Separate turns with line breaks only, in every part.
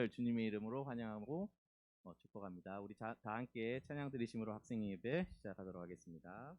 주님을 주님의 이름으로 환영하고 축복합니다. 우리 다 함께 찬양 드리심으로 학생 예배 시작하도록 하겠습니다.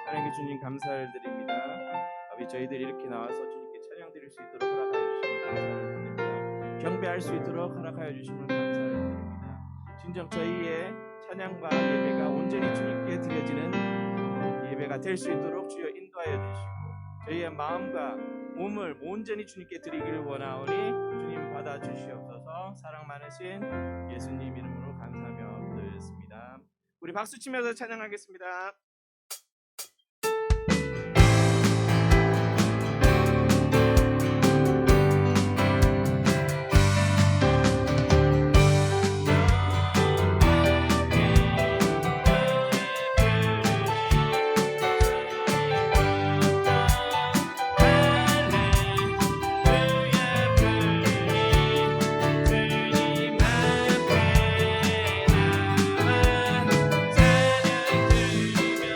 사랑의 주님 감사를 드립니다. 아버지 저희들이 이렇게 나와서 주님께 찬양 드릴 수 있도록 허락하여 주심을 감사를 드립니다. 경배할 수 있도록 허락하여 주심을 감사를 드립니다. 진정 저희의 찬양과 예배가 온전히 주님께 드려지는 예배가 될 수 있도록 주여 인도하여 주시고 저희의 마음과 몸을 온전히 주님께 드리기를 원하오니 주님 받아주시옵소서. 사랑 많으신 예수님 이름으로 감사하며 기도드렸습니다. 우리 박수 치면서 찬양하겠습니다. 주님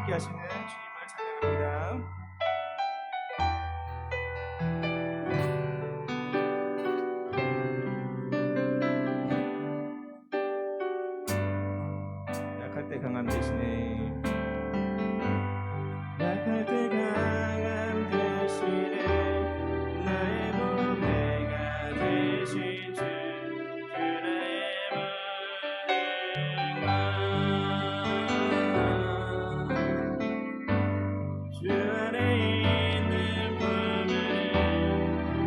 함께 하시는 주님을 찬양합니다. 약할 때 강함 대신에 약할 때 강함 대신에 나의 보배가 되신 주 나의 모든 것 주 안에 있는 보배를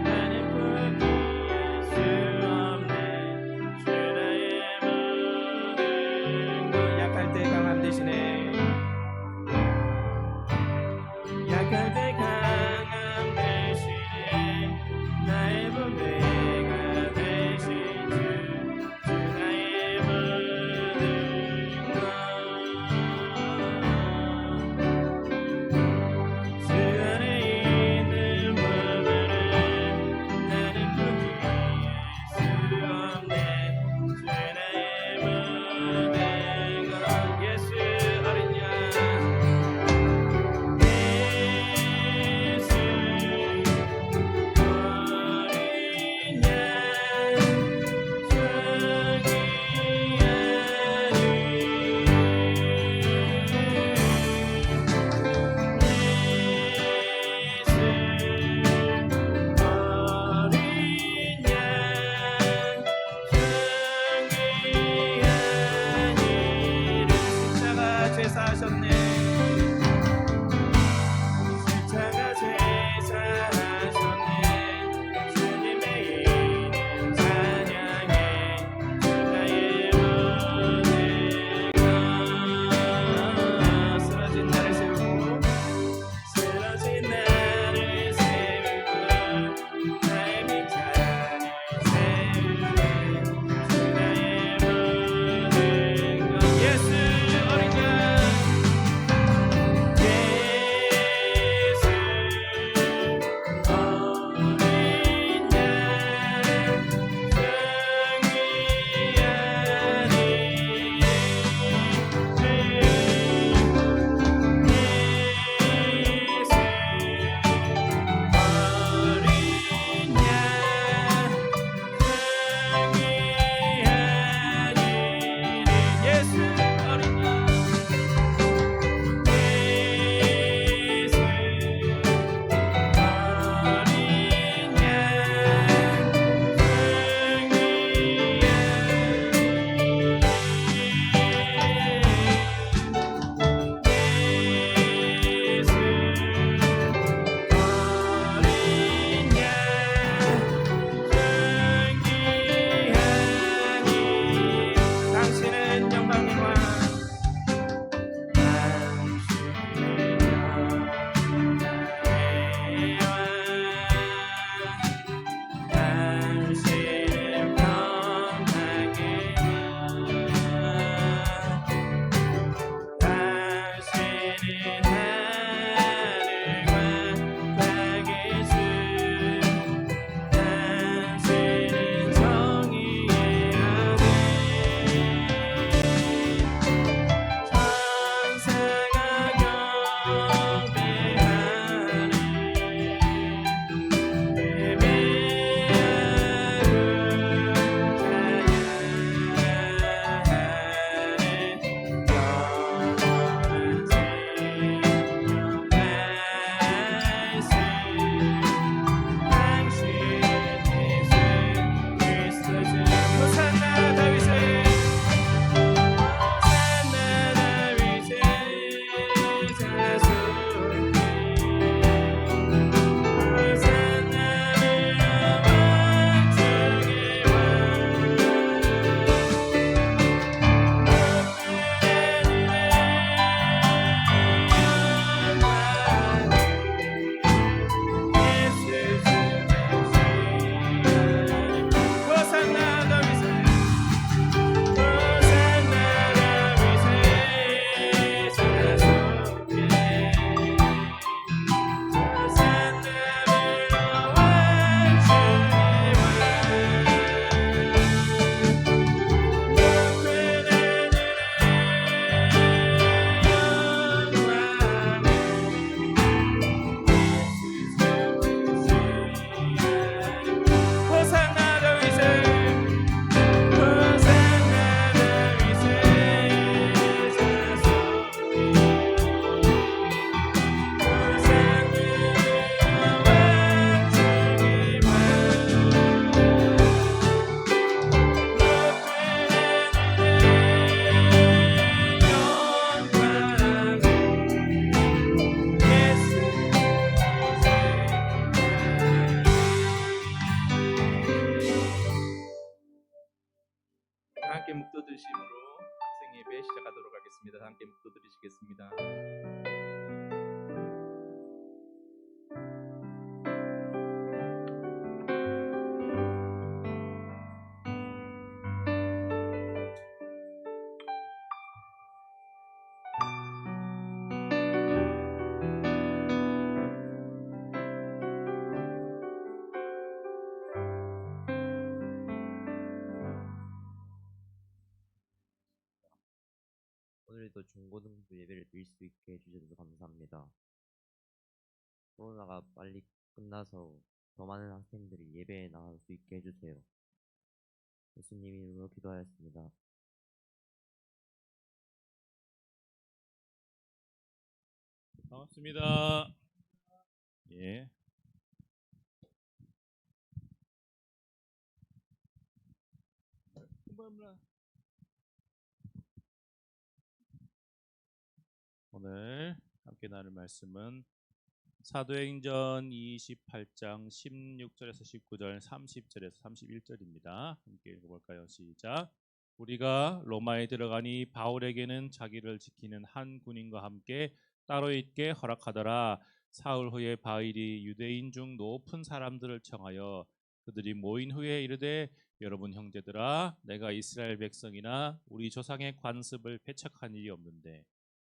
나는 포기할 수 없네 주 나의 모든 것 약할 때 강함 대신에 다 함께 묵도드심으로 학생 예배 시작하도록 하겠습니다. 다 함께 묵도드리시겠습니다.
오늘도 중고등부 예배를 드릴 수 있게 해주셔서 감사합니다. 코로나가 빨리 끝나서 더 많은 학생들이 예배에 나올 수 있게 해주세요. 예수님 이름으로 기도하였습니다.
반갑습니다. 예. 오늘 함께 나눌 말씀은 사도행전 28장 16절에서 19절, 30절에서 31절입니다. 함께 읽어볼까요? 시작. 우리가 로마에 들어가니 바울에게는 자기를 지키는 한 군인과 함께 따로 있게 허락하더라. 사흘 후에 바울이 유대인 중 높은 사람들을 청하여 그들이 모인 후에 이르되, 여러분 형제들아, 내가 이스라엘 백성이나 우리 조상의 관습을 배척한 일이 없는데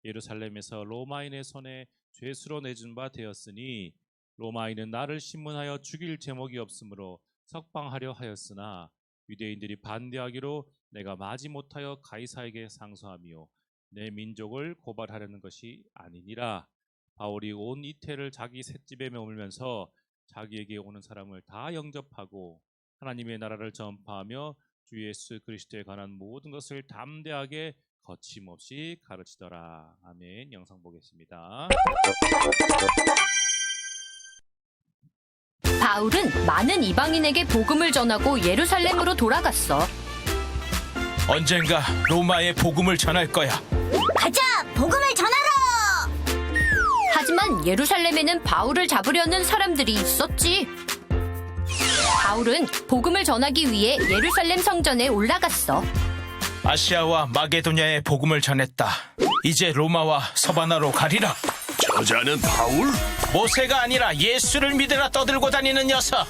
예루살렘에서 로마인의 손에 죄수로 내준 바 되었으니 로마인은 나를 신문하여 죽일 제목이 없으므로 석방하려 하였으나 유대인들이 반대하기로 내가 마지 못하여 가이사에게 상소하며 내 민족을 고발하려는 것이 아니니라. 바울이 온 이태를 자기 셋집에 머물면서 자기에게 오는 사람을 다 영접하고 하나님의 나라를 전파하며 주 예수 그리스도에 관한 모든 것을 담대하게 거침없이 가르치더라. 아멘. 영상 보겠습니다.
바울은 많은 이방인에게 복음을 전하고 예루살렘으로 돌아갔어.
언젠가 로마에 복음을 전할 거야.
가자! 복음을 전하러!
하지만 예루살렘에는 바울을 잡으려는 사람들이 있었지. 바울은 복음을 전하기 위해 예루살렘 성전에 올라갔어.
아시아와 마게도냐에 복음을 전했다. 이제 로마와 서바나로 가리라.
저자는 바울?
모세가 아니라 예수를 믿으라 떠들고 다니는 녀석.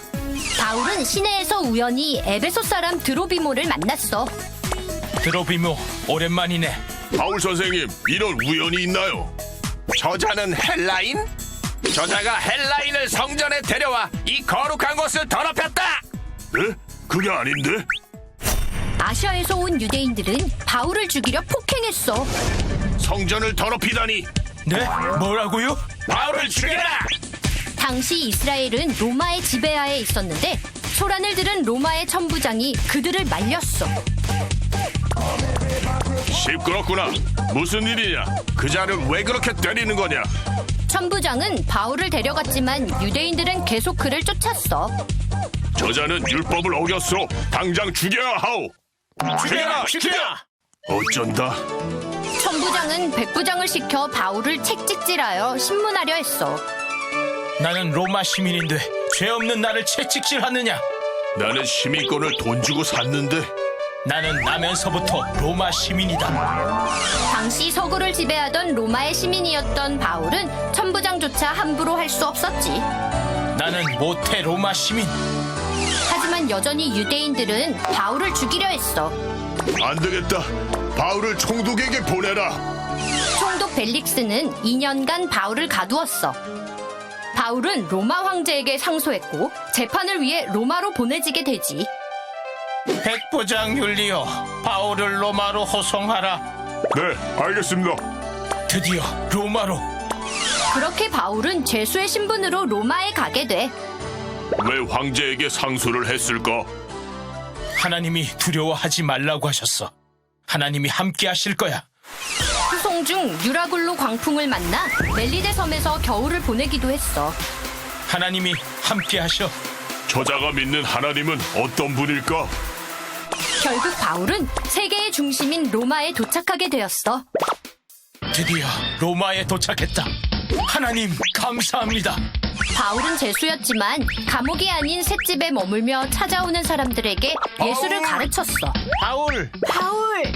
바울은 시내에서 우연히 에베소 사람 드로비모를 만났어.
드로비모, 오랜만이네.
바울 선생님, 이런 우연이 있나요?
저자는 헬라인? 저자가 헬라인을 성전에 데려와 이 거룩한 곳을 더럽혔다!
네? 그게 아닌데?
아시아에서 온 유대인들은 바울을 죽이려 폭행했어.
성전을 더럽히다니.
네? 뭐라고요?
바울을 죽여라!
당시 이스라엘은 로마의 지배하에 있었는데 소란을 들은 로마의 천부장이 그들을 말렸어.
시끄럽구나. 무슨 일이냐? 그 자를 왜 그렇게 때리는 거냐?
천부장은 바울을 데려갔지만 유대인들은 계속 그를 쫓았어.
저자는 율법을 어겼소. 당장 죽여야 하오.
죽여라!
어쩐다?
천부장은 백부장을 시켜 바울을 책찍질하여 신문하려 했어.
나는 로마 시민인데 죄 없는 나를 채찍질하느냐?
나는 시민권을 돈 주고 샀는데.
나는 나면서부터 로마 시민이다.
당시 서구를 지배하던 로마의 시민이었던 바울은 천부장조차 함부로 할 수 없었지.
나는 모태 로마 시민.
하지만 여전히 유대인들은 바울을 죽이려 했어.
안 되겠다. 바울을 총독에게 보내라.
총독 벨릭스는 2년간 바울을 가두었어. 바울은 로마 황제에게 상소했고 재판을 위해 로마로 보내지게 되지.
백부장 율리오, 바울을 로마로 호송하라.
네, 알겠습니다.
드디어 로마로.
그렇게 바울은 죄수의 신분으로 로마에 가게 돼.
왜 황제에게 상소를 했을까?
하나님이 두려워하지 말라고 하셨어. 하나님이 함께 하실 거야.
후송 중 유라굴로 광풍을 만나 멜리데 섬에서 겨울을 보내기도 했어.
하나님이 함께 하셔.
저자가 믿는 하나님은 어떤 분일까?
결국 바울은 세계의 중심인 로마에 도착하게 되었어.
드디어 로마에 도착했다. 하나님 감사합니다.
바울은 죄수였지만 감옥이 아닌 셋집에 머물며 찾아오는 사람들에게 예수를 가르쳤어.
바울,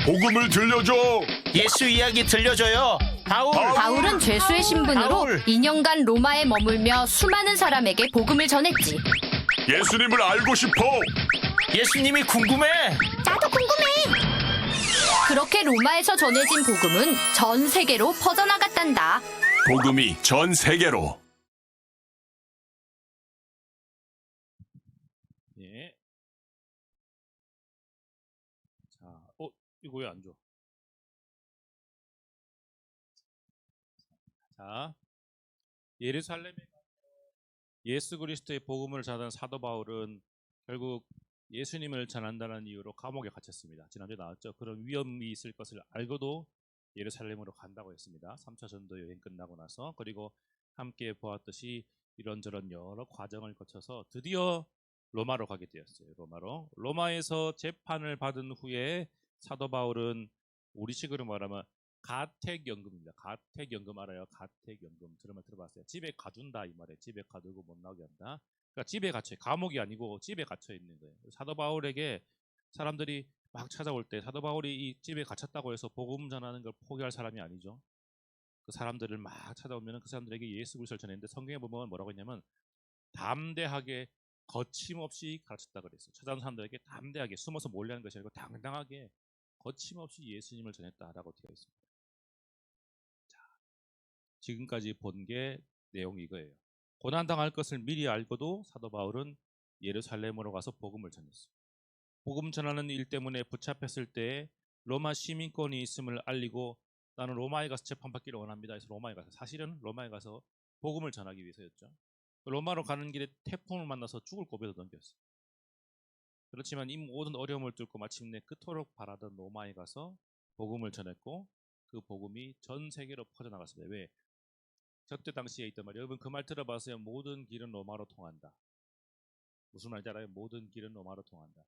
복음을 들려줘.
예수 이야기 들려줘요.
바울은 죄수의 신분으로
바울.
2년간 로마에 머물며 수많은 사람에게 복음을 전했지.
예수님을 알고 싶어.
예수님이 궁금해.
나도 궁금해.
그렇게 로마에서 전해진 복음은 전 세계로 퍼져나갔단다.
복음이 전 세계로.
예. 자, 이거 왜 안 줘? 자, 예루살렘에 가서 예수 그리스도의 복음을 전하던 사도 바울은 결국 예수님을 전한다는 이유로 감옥에 갇혔습니다. 지난주에 나왔죠. 그런 위험이 있을 것을 알고도 예루살렘으로 간다고 했습니다. 3차 전도 여행 끝나고 나서. 그리고 함께 보았듯이 이런저런 여러 과정을 거쳐서 드디어 로마로 가게 되었어요. 로마에서 재판을 받은 후에 사도 바울은 우리식으로 말하면 가택연금입니다. 가택연금 알아요? 가택연금 들어봤어요? 집에 가둔다 이 말이에요. 집에 가두고 못 나오게 한다. 그러니까 집에 갇혀, 감옥이 아니고 집에 갇혀 있는 거예요. 사도 바울에게 사람들이 막 찾아올 때 사도 바울이 이 집에 갇혔다고 해서 복음 전하는 걸 포기할 사람이 아니죠. 그 사람들을 막 찾아오면 그 사람들에게 예수 그리스도를 전했는데 성경에 보면 뭐라고 했냐면 담대하게 거침없이 가르쳤다 그랬어요. 찾아온 사람들에게 담대하게 숨어서 몰래 하는 것이 아니고 당당하게 거침없이 예수님을 전했다라고 되어 있습니다. 자, 지금까지 본 게 내용이 이거예요. 고난당할 것을 미리 알고도 사도 바울은 예루살렘으로 가서 복음을 전했어요. 복음 전하는 일 때문에 붙잡혔을 때 로마 시민권이 있음을 알리고 나는 로마에 가서 재판받기를 원합니다. 그래서 로마에 가서 사실은 로마에 가서 복음을 전하기 위해서였죠. 로마로 가는 길에 태풍을 만나서 죽을 고비도 넘겼어요. 그렇지만 이 모든 어려움을 뚫고 마침내 그토록 바라던 로마에 가서 복음을 전했고 그 복음이 전 세계로 퍼져나갔습니다. 왜? 저때 당시에 있단 말이에요. 여러분 그 말 들어봤어요? 모든 길은 로마로 통한다. 무슨 말인지 알아요? 모든 길은 로마로 통한다.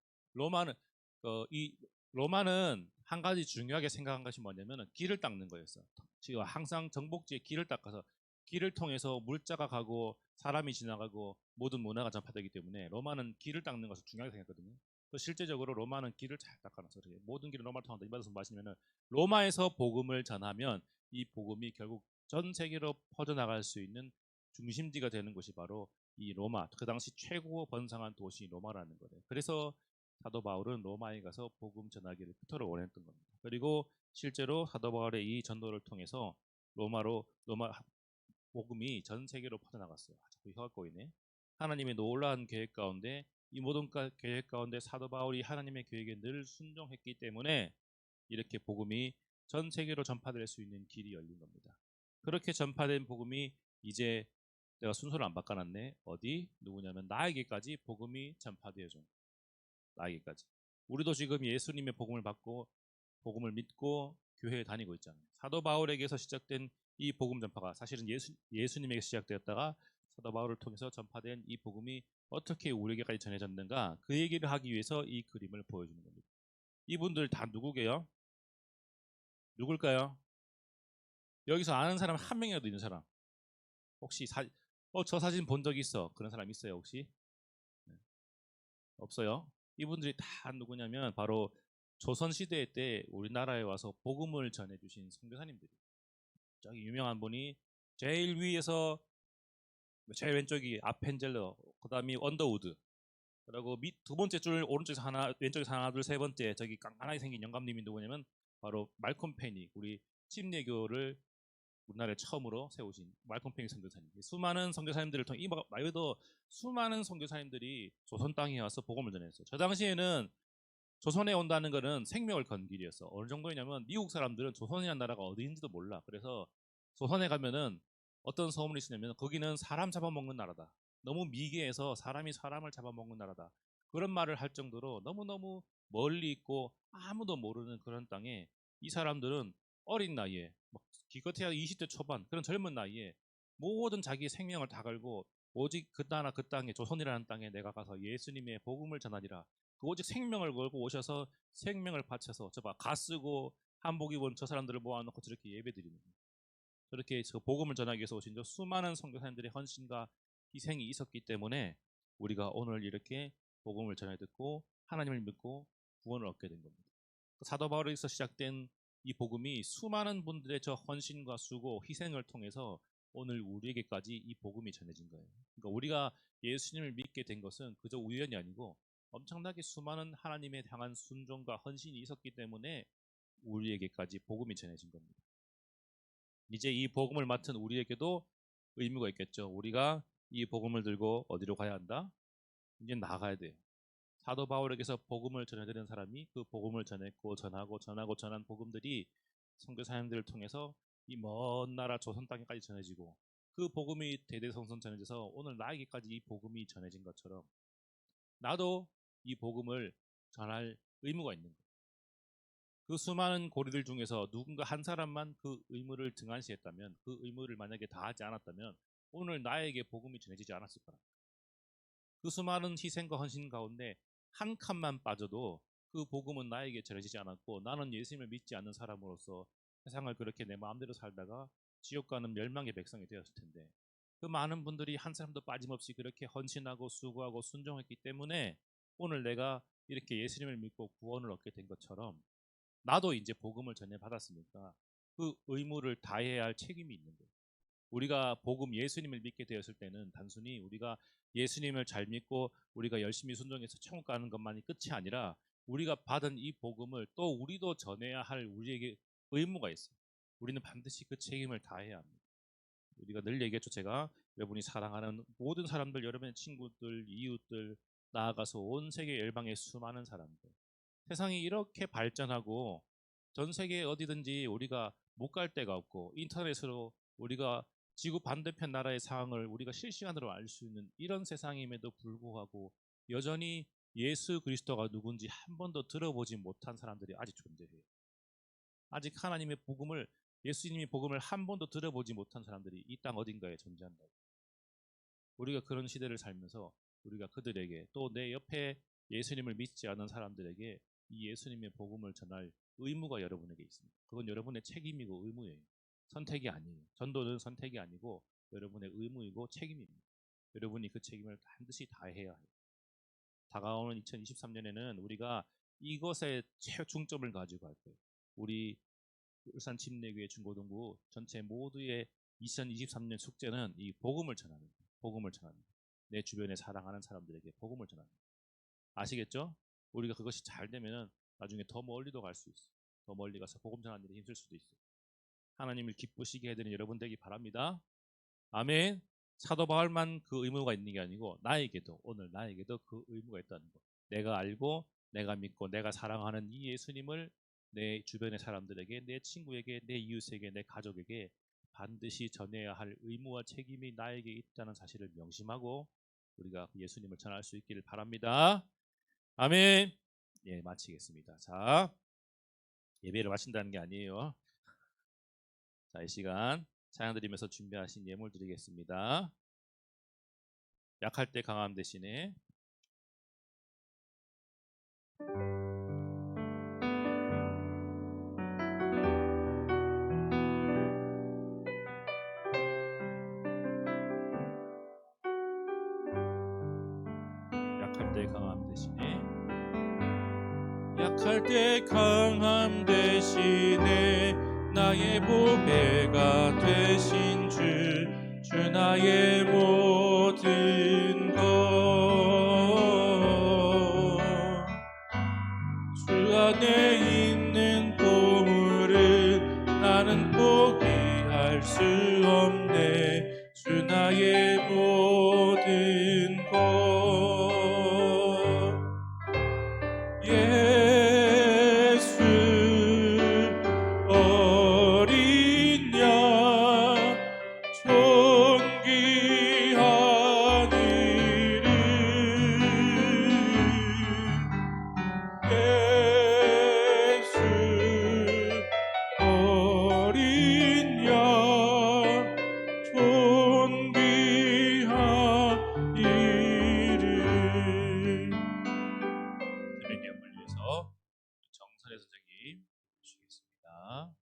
로마는 한 가지 중요하게 생각한 것이 뭐냐면 길을 닦는 거였어. 지금 항상 정복지에 길을 닦아서 길을 통해서 물자가 가고 사람이 지나가고 모든 문화가 전파되기 때문에 로마는 길을 닦는 것을 중요하게 생각했거든요. 실제적으로 로마는 길을 잘 닦아놔서 그래요. 모든 길은 로마로 통한다. 이 말씀 마시면은 로마에서 복음을 전하면 이 복음이 결국 전 세계로 퍼져나갈 수 있는 중심지가 되는 곳이 바로 이 로마, 그 당시 최고 번성한 도시 로마라는 거예요. 그래서 사도 바울은 로마에 가서 복음 전하기를 그토록 원했던 겁니다. 그리고 실제로 사도 바울의 이 전도를 통해서 로마 복음이 전 세계로 퍼져나갔어요. 자꾸 혀가 꼬이네. 하나님의 놀라운 계획 가운데 이 모든 계획 가운데 사도 바울이 하나님의 계획에 늘 순종했기 때문에 이렇게 복음이 전 세계로 전파될 수 있는 길이 열린 겁니다. 그렇게 전파된 복음이 이제 내가 순서를 안 바꿔놨네. 어디? 누구냐면 나에게까지 복음이 전파되어준 거예요. 나에게까지. 우리도 지금 예수님의 복음을 받고 복음을 믿고 교회에 다니고 있잖아요. 사도 바울에게서 시작된 이 복음 전파가 사실은 예수님에게 시작되었다가 사도 바울을 통해서 전파된 이 복음이 어떻게 우리에게까지 전해졌는가 그 얘기를 하기 위해서 이 그림을 보여주는 겁니다. 이분들 다 누구게요? 누굴까요? 여기서 아는 사람 한 명이라도 있는 사람 혹시 저 사진 본 적 있어? 그런 사람 있어요 혹시? 네. 없어요? 이분들이 다 누구냐면 바로 조선시대 때 우리나라에 와서 복음을 전해주신 선교사님들이. 저기 유명한 분이 제일 위에서 제일 왼쪽이 아펜젤러, 그 다음이 언더우드, 그리고 두 번째 줄 오른쪽에서 하나, 왼쪽에서 하나, 둘, 세 번째 저기 깐깐하게 생긴 영감님이 누구냐면 바로 말콤 페니, 우리 침례교를 우리나라에 처음으로 세우신 말콤 페니 선교사님. 수많은 선교사님들을 통해 이 말고도 수많은 선교사님들이 조선 땅에 와서 복음을 전했어요. 저 당시에는 조선에 온다는 거는 생명을 건 길이었어. 어느 정도냐면 미국 사람들은 조선이라는 나라가 어디인지도 몰라. 그래서 조선에 가면은 어떤 소문이 있으냐면 거기는 사람 잡아먹는 나라다. 너무 미개해서 사람이 사람을 잡아먹는 나라다. 그런 말을 할 정도로 너무너무 멀리 있고 아무도 모르는 그런 땅에 이 사람들은 어린 나이에 기껏해야 20대 초반 그런 젊은 나이에 모든 자기 생명을 다 걸고 오직 그 나라 그 땅에 조선이라는 땅에 내가 가서 예수님의 복음을 전하리라. 그 오직 생명을 걸고 오셔서 생명을 바쳐서 가 쓰고 한복 입은 저 사람들을 모아놓고 저렇게 예배 드리는 거예요. 저렇게 저 복음을 전하기 위해서 오신 저 수많은 선교사님들의 헌신과 희생이 있었기 때문에 우리가 오늘 이렇게 복음을 전해 듣고 하나님을 믿고 구원을 얻게 된 겁니다. 사도 바울에서 시작된 이 복음이 수많은 분들의 저 헌신과 수고, 희생을 통해서 오늘 우리에게까지 이 복음이 전해진 거예요. 그러니까 우리가 예수님을 믿게 된 것은 그저 우연이 아니고 엄청나게 수많은 하나님에 향한 순종과 헌신이 있었기 때문에 우리에게까지 복음이 전해진 겁니다. 이제 이 복음을 맡은 우리에게도 의무가 있겠죠. 우리가 이 복음을 들고 어디로 가야 한다? 이제 나가야 돼요. 사도 바울에게서 복음을 전해드리는 사람이 그 복음을 전했고 전한 복음들이 선교사님들을 통해서 이 먼 나라 조선 땅에까지 전해지고 그 복음이 대대손손 전해져서 오늘 나에게까지 이 복음이 전해진 것처럼 나도 이 복음을 전할 의무가 있는 거예요. 그 수많은 고리들 중에서 누군가 한 사람만 그 의무를 등한시했다면, 그 의무를 만약에 다하지 않았다면 오늘 나에게 복음이 전해지지 않았을 거라. 그 수많은 희생과 헌신 가운데 한 칸만 빠져도 그 복음은 나에게 전해지지 않았고 나는 예수님을 믿지 않는 사람으로서 세상을 그렇게 내 마음대로 살다가 지옥 가는 멸망의 백성이 되었을 텐데, 그 많은 분들이 한 사람도 빠짐없이 그렇게 헌신하고 수고하고 순종했기 때문에 오늘 내가 이렇게 예수님을 믿고 구원을 얻게 된 것처럼 나도 이제 복음을 전해받았으니까 그 의무를 다해야 할 책임이 있는 거예요. 우리가 복음 예수님을 믿게 되었을 때는 단순히 우리가 예수님을 잘 믿고 우리가 열심히 순종해서 천국 가는 것만이 끝이 아니라 우리가 받은 이 복음을 또 우리도 전해야 할 우리에게 의무가 있어요. 우리는 반드시 그 책임을 다해야 합니다. 우리가 늘 얘기했죠. 제가 여러분이 사랑하는 모든 사람들, 여러분의 친구들, 이웃들, 나아가서 온 세계 열방의 수많은 사람들, 세상이 이렇게 발전하고 전 세계 어디든지 우리가 못 갈 데가 없고 인터넷으로 우리가 지구 반대편 나라의 상황을 우리가 실시간으로 알 수 있는 이런 세상임에도 불구하고 여전히 예수 그리스도가 누군지 한 번도 들어보지 못한 사람들이 아직 존재해요. 아직 하나님의 복음을, 예수님의 복음을 한 번도 들어보지 못한 사람들이 이 땅 어딘가에 존재한다고. 우리가 그런 시대를 살면서 우리가 그들에게, 또 내 옆에 예수님을 믿지 않은 사람들에게 이 예수님의 복음을 전할 의무가 여러분에게 있습니다. 그건 여러분의 책임이고 의무예요. 선택이 아니에요. 전도는 선택이 아니고 여러분의 의무이고 책임입니다. 여러분이 그 책임을 반드시 다해야 해요. 다가오는 2023년에는 우리가 이것에 최중점을 가지고 할 거예요. 우리 울산 침례교회 중고등부 전체 모두의 2023년 숙제는 이 복음을 전하는 거예요. 복음을 전하는 거예요. 내 주변에 사랑하는 사람들에게 복음을 전하는 거예요. 아시겠죠? 우리가 그것이 잘 되면은 나중에 더 멀리도 갈 수 있어요. 더 멀리 가서 복음 전하는 일에 힘쓸 수도 있어요. 하나님을 기쁘시게 해드리는 여러분 되기 바랍니다. 아멘. 사도 바울만 그 의무가 있는 게 아니고 나에게도, 오늘 나에게도 그 의무가 있다는 거. 내가 알고 내가 믿고 내가 사랑하는 이 예수님을 내 주변의 사람들에게, 내 친구에게, 내 이웃에게, 내 가족에게 반드시 전해야 할 의무와 책임이 나에게 있다는 사실을 명심하고 우리가 예수님을 전할 수 있기를 바랍니다. 아멘. 예, 마치겠습니다. 자, 예배를 마친다는 게 아니에요. 자, 이 시간 찬양 드리면서 준비하신 예물 드리겠습니다. 약할 때 강함 대신에 약할 때 강함 대신에 나의 보배가 되신 주 나의 모든 것, 주 안에 있는 보물은 나는 포기할 수 없네. 주 나의 모든 것, 예수 어린 양 존귀한 이름, 예수 어린 양 존귀한 이름. 드린 예물 위해서 정선혜 선생님 주시겠습니다.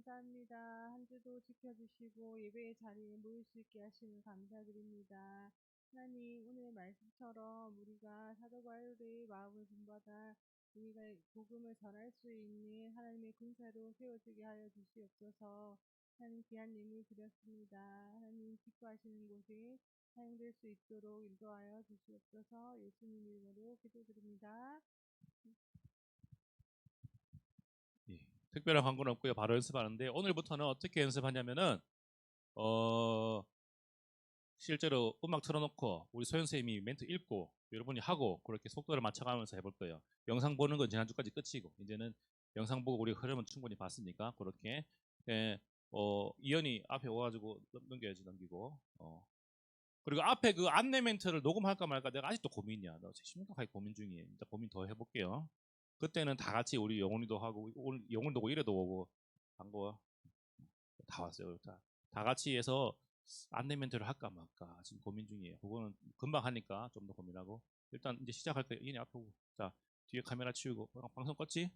감사합니다. 한 주도 지켜주시고 예배의 자리에 모일 수 있게 하시는 감사드립니다. 하나님, 오늘의 말씀처럼 우리가 사도 바울의 마음을 본받아 우리가 복음을 전할 수 있는 하나님의 군사로 세워지게 하여 주시옵소서. 하나님, 귀한 예물 드렸습니다. 하나님, 기뻐하시는 곳에 사용될 수 있도록 인도하여 주시옵소서. 예수님 이름으로 기도드립니다.
예, 특별한 광고는 없고요. 바로 연습하는데 오늘부터는 어떻게 연습하냐면은 실제로 음악 틀어놓고 우리 소연 선생님이 멘트 읽고 여러분이 하고 그렇게 속도를 맞춰가면서 해볼 거예요. 영상 보는 건 지난주까지 끝이고 이제는 영상 보고 우리 흐름은 충분히 봤으니까 그렇게 이현이 앞에 와가지고 넘겨야지 넘기고 그리고 앞에 그 안내 멘트를 녹음할까 말까 내가 아직도 고민이야. 나 심각하게 고민 중이에요. 이제 고민 더 해볼게요. 그때는 다 같이 우리 영훈이도 하고 오늘 영훈도 오고 이래도 오고 한거 다 왔어요. 다 같이 해서 안내 멘트를 할까 말까 지금 고민 중이에요. 그거는 금방 하니까 좀 더 고민하고 일단 이제 시작할 거예요. 이현이 앞에 오고 자 뒤에 카메라 치우고 방송 껐지?